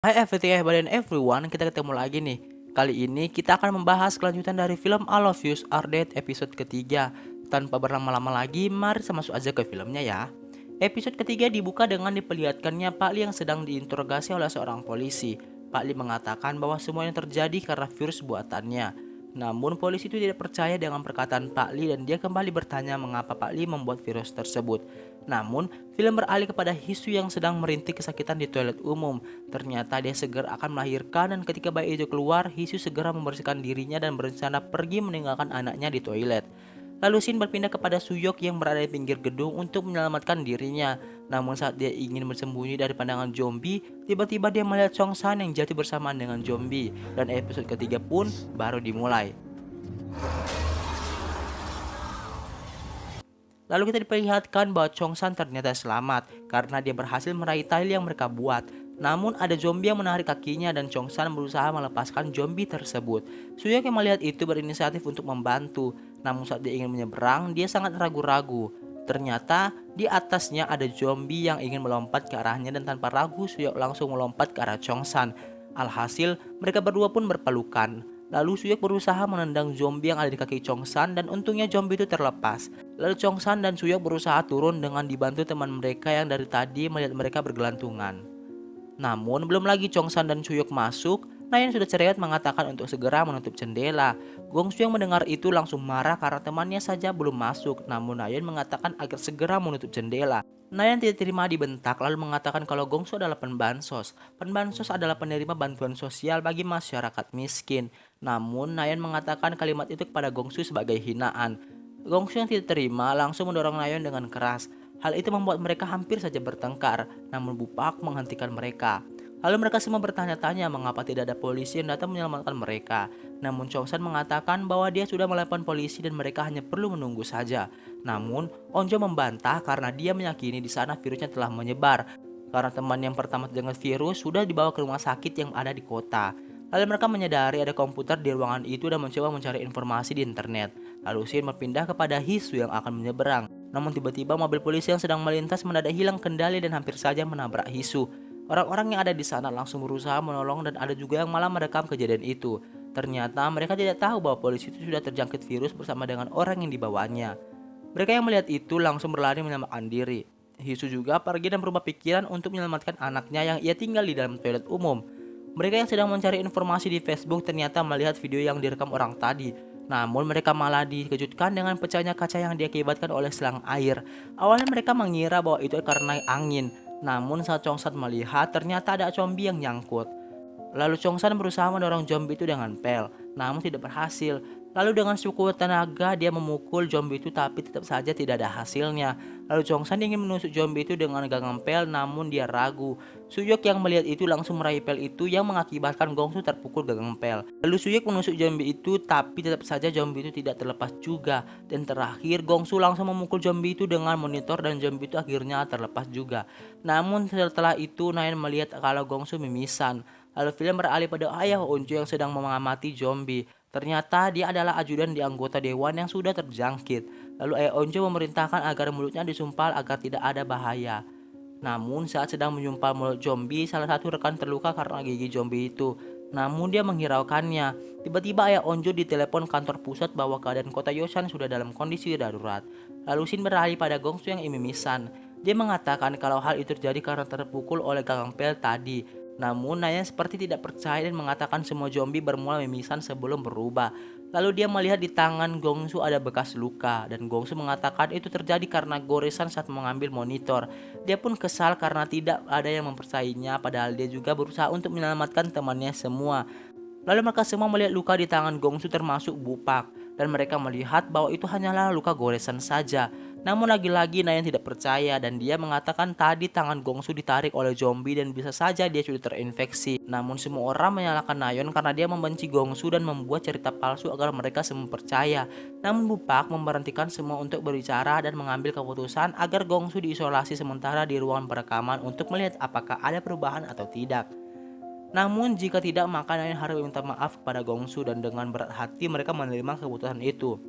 Hai everything everybody and everyone, kita ketemu lagi nih. Kali ini kita akan membahas kelanjutan dari film All of Us Are Dead episode ketiga. Tanpa berlama-lama lagi, mari kita masuk aja ke filmnya ya. Episode ketiga dibuka dengan diperlihatkannya Pak Lee yang sedang diinterogasi oleh seorang polisi. Pak Lee mengatakan bahwa semua yang terjadi karena virus buatannya. Namun polisi itu tidak percaya dengan perkataan Pak Lee dan dia kembali bertanya mengapa Pak Lee membuat virus tersebut. Namun, film beralih kepada Hisu yang sedang merintih kesakitan di toilet umum. Ternyata dia segera akan melahirkan dan ketika bayi itu keluar, Hisu segera membersihkan dirinya dan berencana pergi meninggalkan anaknya di toilet. Lalu Shin berpindah kepada Suyok yang berada di pinggir gedung untuk menyelamatkan dirinya. Namun saat dia ingin bersembunyi dari pandangan zombie, tiba-tiba dia melihat Chong San yang jatuh bersamaan dengan zombie. Dan episode ketiga pun baru dimulai. Lalu kita diperlihatkan bahwa Chong San ternyata selamat karena dia berhasil meraih tali yang mereka buat. Namun ada zombie yang menarik kakinya dan Chong San berusaha melepaskan zombie tersebut. Suyok yang melihat itu berinisiatif untuk membantu. Namun saat dia ingin menyeberang, dia sangat ragu-ragu. Ternyata di atasnya ada zombie yang ingin melompat ke arahnya dan tanpa ragu Suyok langsung melompat ke arah Chong San. Alhasil mereka berdua pun berpelukan. Lalu Suyok berusaha menendang zombie yang ada di kaki Chong San dan untungnya zombie itu terlepas. Lalu Chong San dan Suyok berusaha turun dengan dibantu teman mereka yang dari tadi melihat mereka bergelantungan. Namun belum lagi Chong San dan Suyok masuk, Nayan sudah cerewet mengatakan untuk segera menutup jendela. Gongsu yang mendengar itu langsung marah karena temannya saja belum masuk, namun Nayan mengatakan agar segera menutup jendela. Nayan tidak terima dibentak lalu mengatakan kalau Gongsu adalah penbansos. Penbansos adalah penerima bantuan sosial bagi masyarakat miskin. Namun Nayan mengatakan kalimat itu kepada Gongsu sebagai hinaan. Gongsu yang tidak terima langsung mendorong Nayan dengan keras. Hal itu membuat mereka hampir saja bertengkar, namun Bupak menghentikan mereka. Lalu mereka semua bertanya-tanya mengapa tidak ada polisi yang datang menyelamatkan mereka. Namun Chong San mengatakan bahwa dia sudah melaporkan polisi dan mereka hanya perlu menunggu saja. Namun Onjo membantah karena dia meyakini di sana virusnya telah menyebar. Karena teman yang pertama terjangkit virus sudah dibawa ke rumah sakit yang ada di kota. Lalu mereka menyadari ada komputer di ruangan itu dan mencoba mencari informasi di internet. Lalu Shin berpindah kepada Hisu yang akan menyeberang. Namun tiba-tiba mobil polisi yang sedang melintas mendadak hilang kendali dan hampir saja menabrak Hisu. Orang-orang yang ada di sana langsung berusaha menolong dan ada juga yang malah merekam kejadian itu. Ternyata mereka tidak tahu bahwa polisi itu sudah terjangkit virus bersama dengan orang yang dibawanya. Mereka yang melihat itu langsung berlari menyelamatkan diri. Hisu juga pergi dan berubah pikiran untuk menyelamatkan anaknya yang ia tinggal di dalam toilet umum. Mereka yang sedang mencari informasi di Facebook ternyata melihat video yang direkam orang tadi. Namun mereka malah dikejutkan dengan pecahnya kaca yang diakibatkan oleh selang air. Awalnya mereka mengira bahwa itu karena angin. Namun saat Chong San melihat ternyata ada zombie yang nyangkut. Lalu Chong San berusaha mendorong zombie itu dengan pel, namun tidak berhasil. Lalu dengan sekuat tenaga dia memukul zombie itu tapi tetap saja tidak ada hasilnya. Lalu Chong San ingin menusuk zombie itu dengan genggam pel namun dia ragu. Suyok yang melihat itu langsung meraih pel itu yang mengakibatkan Gongsu terpukul genggam pel. Lalu Suyok menusuk zombie itu tapi tetap saja zombie itu tidak terlepas juga. Dan terakhir Gongsu langsung memukul zombie itu dengan monitor dan zombie itu akhirnya terlepas juga. Namun setelah itu Nayan melihat kalau Gongsu mimisan. Lalu film beralih pada ayah Onjo yang sedang mengamati zombie. Ternyata dia adalah ajudan di anggota dewan yang sudah terjangkit. Lalu ayah Onjo memerintahkan agar mulutnya disumpal agar tidak ada bahaya. Namun saat sedang menyumpal mulut zombie, salah satu rekan terluka karena gigi zombie itu. Namun dia menghiraukannya. Tiba-tiba ayah Onjo ditelepon kantor pusat bahwa keadaan kota Yosan sudah dalam kondisi darurat. Lalu Shin beralih pada Gongsu yang mimisan. Dia mengatakan kalau hal itu terjadi karena terpukul oleh gagang pel tadi. Namun Nayan seperti tidak percaya dan mengatakan semua zombie bermula mimisan sebelum berubah. Lalu dia melihat di tangan Gongsu ada bekas luka dan Gongsu mengatakan itu terjadi karena goresan saat mengambil monitor. Dia pun kesal karena tidak ada yang mempercayainya padahal dia juga berusaha untuk menyelamatkan temannya semua. Lalu mereka semua melihat luka di tangan Gongsu termasuk Bupak dan mereka melihat bahwa itu hanyalah luka goresan saja. Namun lagi-lagi Nayan tidak percaya dan dia mengatakan tadi tangan Gongsu ditarik oleh zombie dan bisa saja dia sudah terinfeksi. Namun semua orang menyalahkan Nayeon karena dia membenci Gongsu dan membuat cerita palsu agar mereka semua percaya. Namun Bupak memberhentikan semua untuk berbicara dan mengambil keputusan agar Gongsu diisolasi sementara di ruangan perekaman untuk melihat apakah ada perubahan atau tidak. Namun jika tidak maka Nayeon harus meminta maaf kepada Gongsu dan dengan berat hati mereka menerima keputusan itu.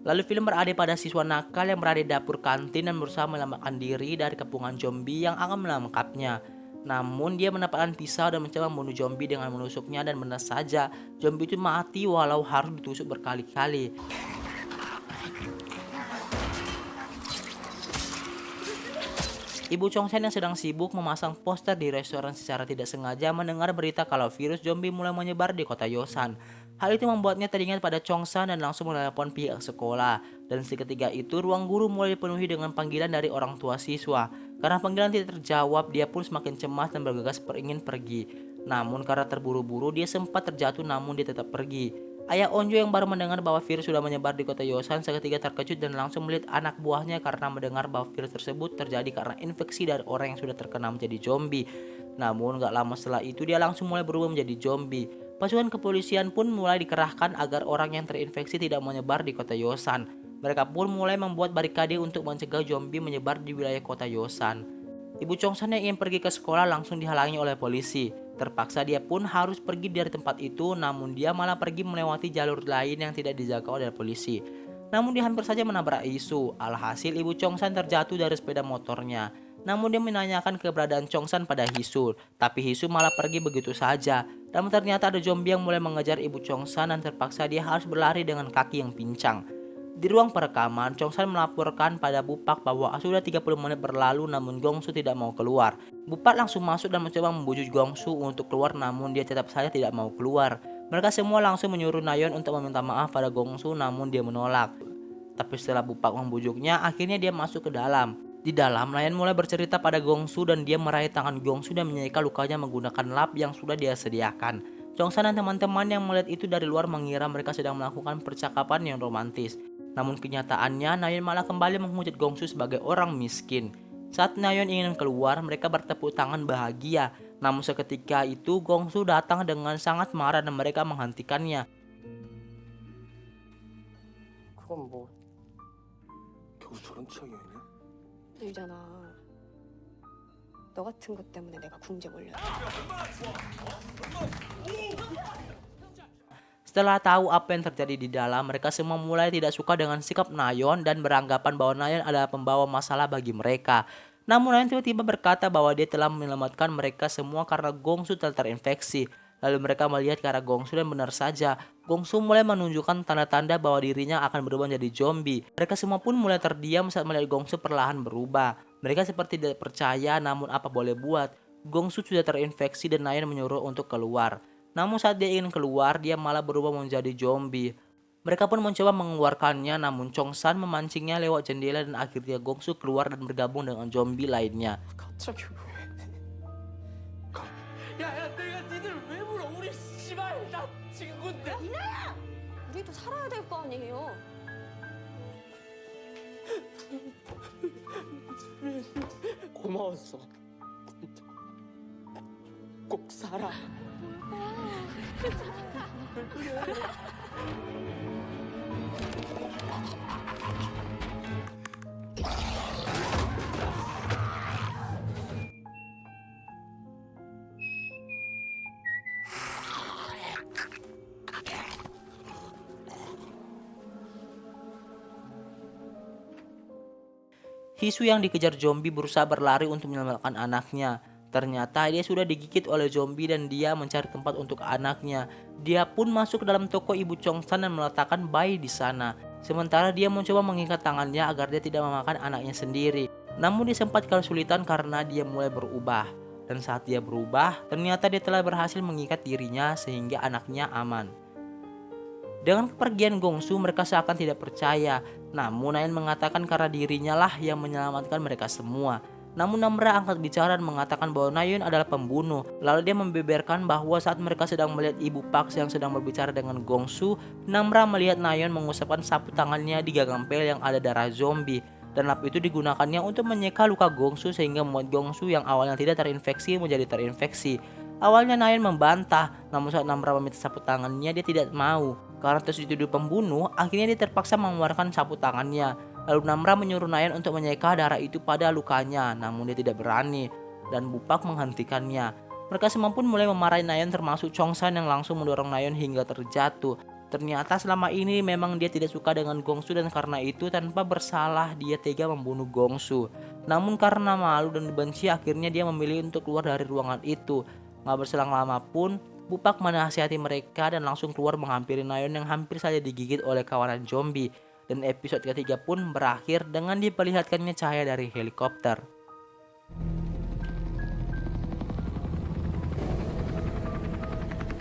Lalu film beralih pada siswa nakal yang berada di dapur kantin dan berusaha menyelamatkan diri dari kepungan zombie yang akan menangkapnya. Namun dia mendapatkan pisau dan mencoba membunuh zombie dengan menusuknya, dan benar saja zombie itu mati walau harus ditusuk berkali-kali. Ibu Chongsen yang sedang sibuk memasang poster di restoran secara tidak sengaja mendengar berita kalau virus zombie mulai menyebar di kota Yosan. Hal itu membuatnya teringat pada Chongsan dan langsung menelepon pihak sekolah. Dan seketika itu ruang guru mulai dipenuhi dengan panggilan dari orang tua siswa. Karena panggilan tidak terjawab, dia pun semakin cemas dan bergegas ingin pergi. Namun karena terburu-buru, dia sempat terjatuh namun dia tetap pergi. Ayah Onjo yang baru mendengar bahwa virus sudah menyebar di kota Yosan seketika terkejut dan langsung melihat anak buahnya karena mendengar bahwa virus tersebut terjadi karena infeksi dari orang yang sudah terkena menjadi zombie. Namun gak lama setelah itu dia langsung mulai berubah menjadi zombie. Pasukan kepolisian pun mulai dikerahkan agar orang yang terinfeksi tidak menyebar di kota Yosan. Mereka pun mulai membuat barikade untuk mencegah zombie menyebar di wilayah kota Yosan. Ibu Chongsan yang ingin pergi ke sekolah langsung dihalangi oleh polisi. Terpaksa dia pun harus pergi dari tempat itu, namun dia malah pergi melewati jalur lain yang tidak dijaga oleh polisi. Namun dia hampir saja menabrak Isu. Alhasil Ibu Chongsan terjatuh dari sepeda motornya. Namun dia menanyakan keberadaan Chongsan pada Hisu, tapi Hisu malah pergi begitu saja. Dan ternyata ada zombie yang mulai mengejar Ibu Chongsan dan terpaksa dia harus berlari dengan kaki yang pincang. Di ruang perekaman, Chongsan melaporkan pada Bupak bahwa sudah 30 menit berlalu namun Gongsu tidak mau keluar. Bupak langsung masuk dan mencoba membujuk Gongsu untuk keluar, namun dia tetap saja tidak mau keluar. Mereka semua langsung menyuruh Nayeon untuk meminta maaf pada Gongsu, namun dia menolak. Tapi setelah Bupak membujuknya, akhirnya dia masuk ke dalam. Di dalam, Nayeon mulai bercerita pada Gongsu dan dia meraih tangan Gongsu dan menyeka lukanya menggunakan lap yang sudah dia sediakan. Chongsan dan teman-teman yang melihat itu dari luar mengira mereka sedang melakukan percakapan yang romantis. Namun kenyataannya Nayeon malah kembali menghujat Gongsu sebagai orang miskin. Saat Nayeon ingin keluar, mereka bertepuk tangan bahagia. Namun seketika itu Gongsu datang dengan sangat marah dan mereka menghentikannya. 그건 뭐 겨우 저런 취향이었냐? 들잖아. 너 같은 것 때문에 내가 궁제 몰려. Setelah tahu apa yang terjadi di dalam, mereka semua mulai tidak suka dengan sikap Nayeon dan beranggapan bahwa Nayeon adalah pembawa masalah bagi mereka. Namun Nayeon tiba-tiba berkata bahwa dia telah menyelamatkan mereka semua karena Gongsu telah terinfeksi. Lalu mereka melihat ke arah Gongsu dan benar saja, Gongsu mulai menunjukkan tanda-tanda bahwa dirinya akan berubah menjadi zombie. Mereka semua pun mulai terdiam saat melihat Gongsu perlahan berubah. Mereka seperti tidak percaya, namun apa boleh buat. Gongsu sudah terinfeksi dan Nayeon menyuruh untuk keluar. Namun saat dia ingin keluar, dia malah berubah menjadi zombie. Mereka pun mencoba mengeluarkannya, namun Chongsan memancingnya lewat jendela dan akhirnya Gongsu keluar dan bergabung dengan zombie lainnya. 갑자기 왜? 야야 내가 니들 왜 물어 우리 씨발 다 친구인데 우리도 살아야 될 거 아니에요. 고마웠어. 꼭 살아. Hisu yang dikejar zombie berusaha berlari untuk menyelamatkan anaknya. Ternyata dia sudah digigit oleh zombie dan dia mencari tempat untuk anaknya. Dia pun masuk ke dalam toko Ibu Chongsan dan meletakkan bayi di sana. Sementara dia mencoba mengikat tangannya agar dia tidak memakan anaknya sendiri. Namun dia sempat kesulitan karena dia mulai berubah. Dan saat dia berubah, ternyata dia telah berhasil mengikat dirinya sehingga anaknya aman. Dengan kepergian Gongsu, mereka seakan tidak percaya. Namun Nayeon mengatakan karena dirinya lah yang menyelamatkan mereka semua. Namun Namra angkat bicara dan mengatakan bahwa Nayeon adalah pembunuh. Lalu dia membeberkan bahwa saat mereka sedang melihat Ibu Park yang sedang berbicara dengan Gongsu, Namra melihat Nayeon mengusapkan sapu tangannya di gagang pel yang ada darah zombie. Dan lap itu digunakannya untuk menyeka luka Gongsu sehingga membuat Gongsu yang awalnya tidak terinfeksi menjadi terinfeksi. Awalnya Nayeon membantah, namun saat Namra meminta sapu tangannya dia tidak mau. Karena terus dituduh pembunuh, akhirnya dia terpaksa mengeluarkan sapu tangannya. Lalu Namra menyuruh Nayeon untuk menyeka darah itu pada lukanya, namun dia tidak berani. Dan Bupak menghentikannya. Mereka semua pun mulai memarahi Nayeon termasuk Chongsan yang langsung mendorong Nayeon hingga terjatuh. Ternyata selama ini memang dia tidak suka dengan Gongsu dan karena itu tanpa bersalah dia tega membunuh Gongsu. Namun karena malu dan dibenci, akhirnya dia memilih untuk keluar dari ruangan itu. Nggak berselang lama pun, Bupak menasihati mereka dan langsung keluar menghampiri Nayeon yang hampir saja digigit oleh kawanan zombie. Dan episode ketiga pun berakhir dengan diperlihatkannya cahaya dari helikopter.